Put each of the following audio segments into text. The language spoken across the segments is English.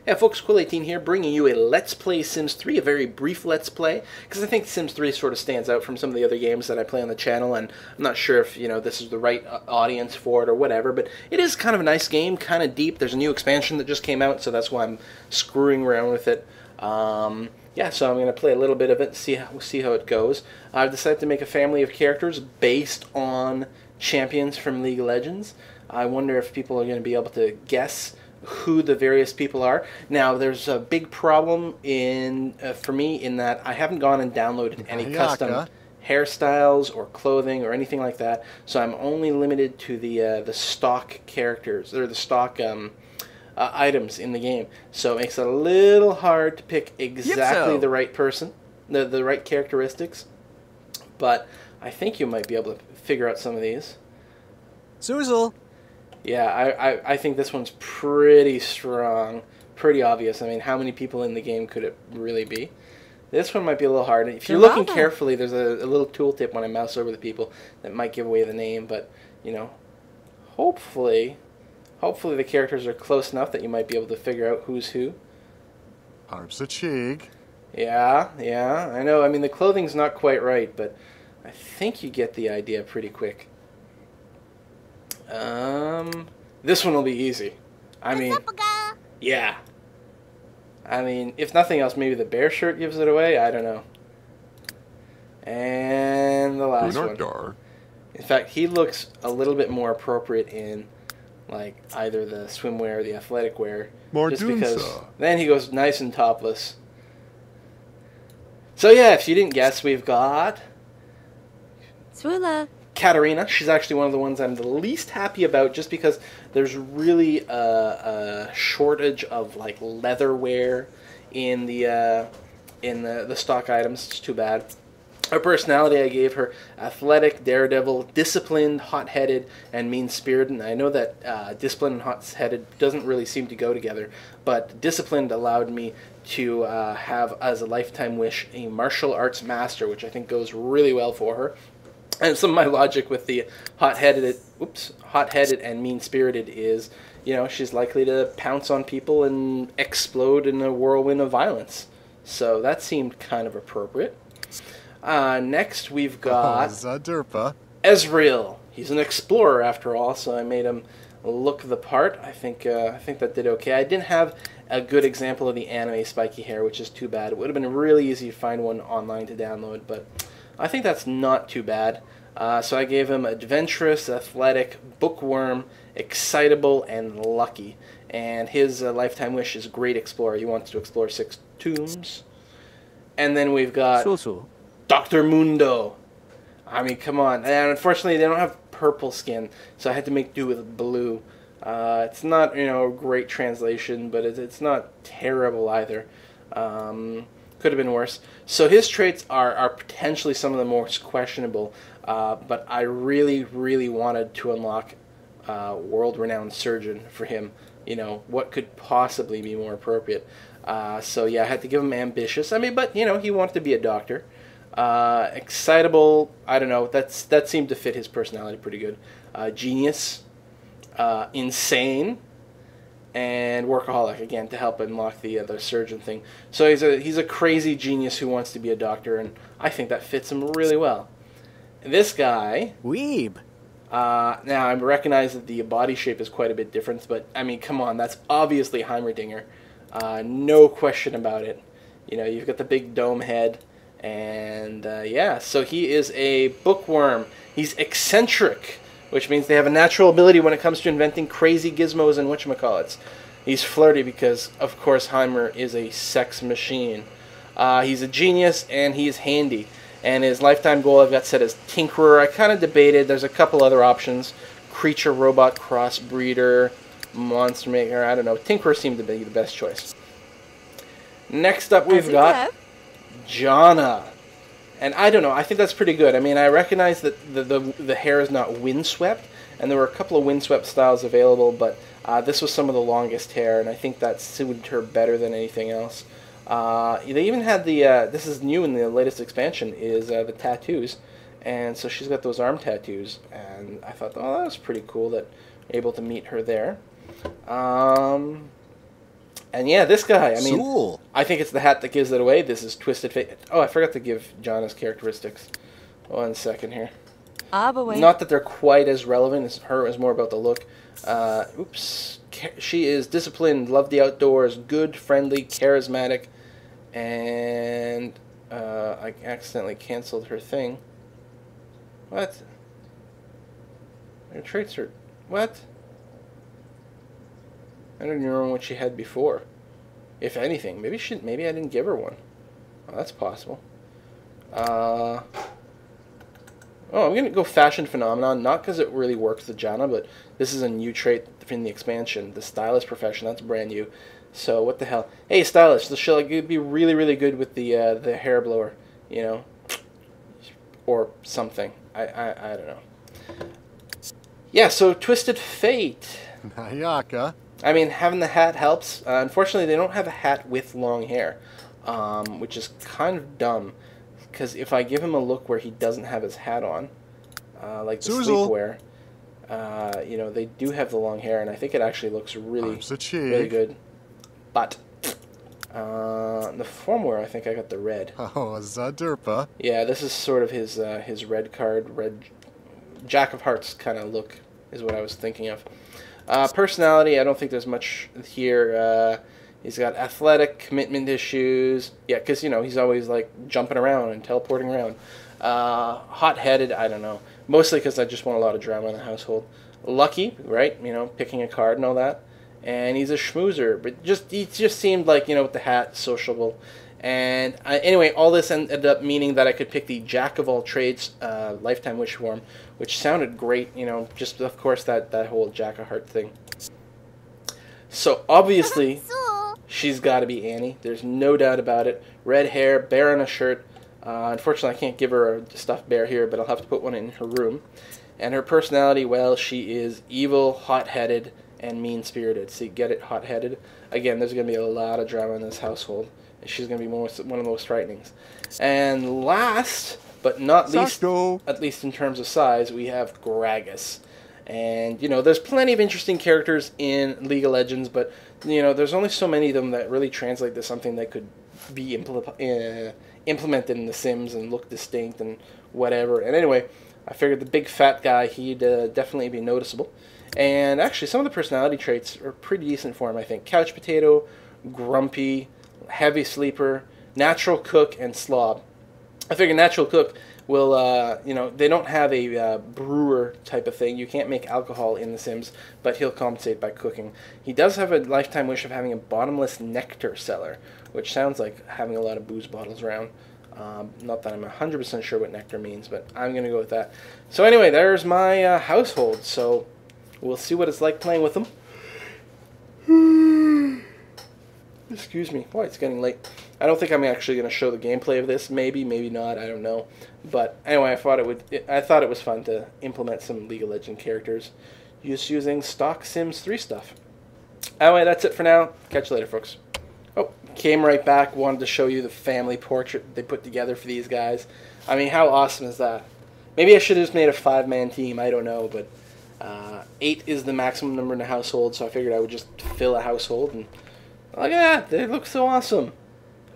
Yeah, folks, Quill18 here, bringing you a Let's Play Sims 3, a very brief Let's Play, because I think Sims 3 sort of stands out from some of the other games that I play on the channel, and I'm not sure if, this is the right audience for it or whatever, but it is kind of a nice game, kind of deep. There's a new expansion that just came out, so that's why I'm screwing around with it. Yeah, so I'm going to play a little bit of it, see how it goes. I've decided to make a family of characters based on champions from League of Legends. I wonder if people are going to be able to guess who the various people are. Now, there's a big problem for me in that I haven't gone and downloaded any custom hairstyles or clothing or anything like that, so I'm only limited to the stock characters, or the stock items in the game. So it makes it a little hard to pick exactly the right person, the right characteristics, but I think you might be able to figure out some of these. Suzel! Yeah, I think this one's pretty strong, pretty obvious. I mean, how many people in the game could it really be? This one might be a little hard. If you're looking carefully, there's a little tooltip when I mouse over the people that might give away the name, but, hopefully the characters are close enough that you might be able to figure out who's who. Harpsachig. Yeah, I know. I mean, the clothing's not quite right, but I think you get the idea pretty quick. This one will be easy. I mean, yeah. I mean, if nothing else, maybe the bear shirt gives it away. I don't know. And the last one. In fact, he looks a little bit more appropriate in, like, either the swimwear or the athletic wear. Just because then he goes nice and topless. So yeah, if you didn't guess, we've got Katarina. She's actually one of the ones I'm the least happy about, just because there's really a shortage of like leather wear in the stock items. It's too bad. Her personality, I gave her athletic, daredevil, disciplined, hot-headed, and mean-spirited. And I know that disciplined and hot-headed doesn't really seem to go together, but disciplined allowed me to have as a lifetime wish a martial arts master, which I think goes really well for her. And some of my logic with the hot-headed and mean-spirited is, she's likely to pounce on people and explode in a whirlwind of violence. So that seemed kind of appropriate. Next we've got Ezreal. He's an explorer after all, so I made him look the part. I think that did okay. I didn't have a good example of the anime spiky hair, which is too bad. It would have been really easy to find one online to download, but I think that's not too bad. So I gave him adventurous, athletic, bookworm, excitable, and lucky. And his lifetime wish is great explorer. He wants to explore 6 tombs. And then we've got Dr. Mundo. I mean, come on. And unfortunately, they don't have purple skin, so I had to make do with blue. It's not, a great translation, but it's not terrible either. Could have been worse. So his traits are potentially some of the most questionable, but I really, really wanted to unlock world-renowned surgeon for him. What could possibly be more appropriate? So yeah, I had to give him ambitious. I mean, but he wanted to be a doctor. Excitable, I don't know. That seemed to fit his personality pretty good. Genius, insane, and workaholic, again, to help unlock the surgeon thing. So he's a crazy genius who wants to be a doctor, and I think that fits him really well. This guy, Wiebe. Now I recognize that the body shape is quite a bit different, but I mean, come on, that's obviously Heimerdinger. No question about it. You've got the big dome head, and yeah, so he is a bookworm. He's eccentric, which means they have a natural ability when it comes to inventing crazy gizmos and whatchamacallits. He's flirty because, of course, Heimer is a sex machine. He's a genius, and he's handy. And his lifetime goal I've got set as Tinkerer. I kind of debated. There's a couple other options. Creature, robot, crossbreeder, monster maker, I don't know. Tinkerer seemed to be the best choice. Next up we've got Gianna. And I don't know, I think that's pretty good. I mean, I recognize that the hair is not windswept, and there were a couple of windswept styles available, but this was some of the longest hair, and I think that suited her better than anything else. They even had this is new in the latest expansion, is the tattoos. And so she's got those arm tattoos, and I thought, oh, that was pretty cool that able to meet her there. And yeah, this guy, I mean, Sool. I think it's the hat that gives it away. This is Twisted Fate. Oh, I forgot to give Gianna's characteristics. 1 second here. Not that they're quite as relevant as her, is more about the look. Oops. She is disciplined, love the outdoors, good, friendly, charismatic, and I accidentally canceled her thing. What? Her traits are... What? I don't even remember what she had before. If anything, maybe I didn't give her one. Oh, that's possible. Oh, I'm gonna go fashion phenomenon, not because it really works with Gianna, but this is a new trait from the expansion. The stylist profession, that's brand new. So what the hell? Hey, stylist, this should be really, really good with the hair blower, you know, or something. I don't know. Yeah, so Twisted Fate. Nayaka. I mean, having the hat helps. Unfortunately, they don't have a hat with long hair, which is kind of dumb. Because if I give him a look where he doesn't have his hat on, like the sleepwear, you know, they do have the long hair, and I think it actually looks really, really good. But the formwear, I think I got the red. Oh, Serpa. Yeah, this is sort of his red card, red Jack of Hearts kind of look is what I was thinking of. Personality, I don't think there's much here. He's got athletic, commitment issues. Yeah, because, you know, he's always, like, jumping around and teleporting around. Hot-headed, I don't know. Mostly because I just want a lot of drama in the household. Lucky, right? You know, picking a card and all that. And he's a schmoozer. But he just seemed like, you know, with the hat, sociable. And anyway, all this ended up meaning that I could pick the Jack of all trades lifetime wish form, which sounded great, you know, just, of course, that whole Jack of Heart thing. So, obviously... she's got to be Annie. There's no doubt about it. Red hair, bear on a shirt. Unfortunately, I can't give her a stuffed bear here, but I'll have to put one in her room. And her personality, well, she is evil, hot-headed, and mean-spirited. See, get it? Hot-headed. Again, there's going to be a lot of drama in this household. And she's going to be one of the most frightening. And last, but not least, at least in terms of size, we have Gragas. And, you know, there's plenty of interesting characters in League of Legends, but, you know, there's only so many of them that really translate to something that could be implemented in The Sims and look distinct and whatever. And anyway, I figured the big fat guy, he'd definitely be noticeable. And actually, some of the personality traits are pretty decent for him, I think. Couch potato, grumpy, heavy sleeper, natural cook, and slob. I figure natural cook will, you know, they don't have a brewer type of thing. You can't make alcohol in The Sims, but he'll compensate by cooking. He does have a lifetime wish of having a bottomless nectar cellar, which sounds like having a lot of booze bottles around. Not that I'm 100% sure what nectar means, but I'm going to go with that. So anyway, there's my household, so we'll see what it's like playing with them. Excuse me. Boy, it's getting late. I don't think I'm actually going to show the gameplay of this. Maybe, maybe not. I don't know. But anyway, I thought it was fun to implement some League of Legends characters just using stock Sims 3 stuff. Anyway, that's it for now. Catch you later, folks. Oh, came right back. Wanted to show you the family portrait they put together for these guys. I mean, how awesome is that? Maybe I should have just made a 5-man team. I don't know, but 8 is the maximum number in a household, so I figured I would just fill a household and look at that, they look so awesome.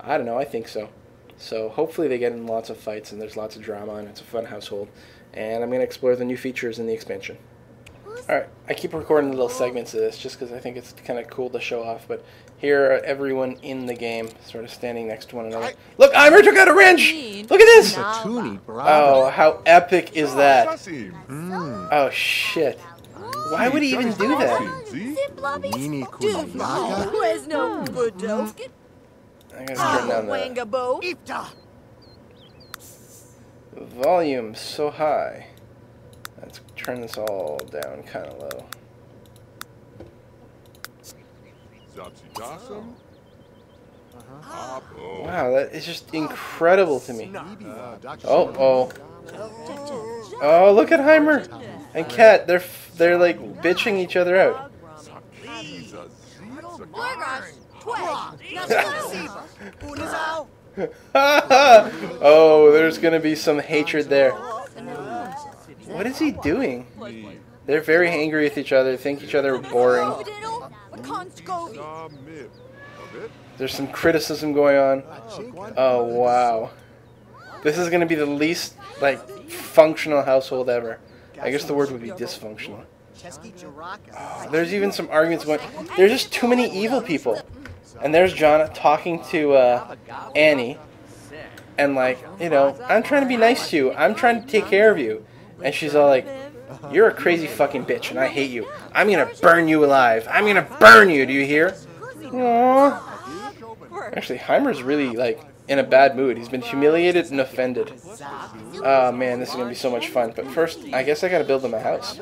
I don't know, I think so. So hopefully they get in lots of fights and there's lots of drama and it's a fun household. And I'm going to explore the new features in the expansion. Alright, I keep recording little segments of this just because I think it's kind of cool to show off. But here are everyone in the game sort of standing next to one another. Look, Eimer took out a wrench! Look at this! Oh, how epic is that? Oh, shit. Why would he even do that? I gotta turn down the volume so high. Let's turn this all down kind of low. Wow, that is just incredible to me. Oh, look at Heimer and Kat. They're like bitching each other out. Oh, there's gonna be some hatred there. What is he doing? They're very angry with each other, think each other are boring. There's some criticism going on. Oh, wow. This is going to be the least, like, functional household ever. I guess the word would be dysfunctional. Oh, there's even some arguments going. There's just too many evil people. And there's Gianna talking to Annie. And like, you know, I'm trying to be nice to you. I'm trying to take care of you. And she's all like, you're a crazy fucking bitch and I hate you. I'm going to burn you alive. I'm going to burn you. Do you hear? Aww. Actually, Heimer's really, like, in a bad mood. He's been humiliated and offended. Oh, man, this is going to be so much fun. But first, I guess I got to build him a house.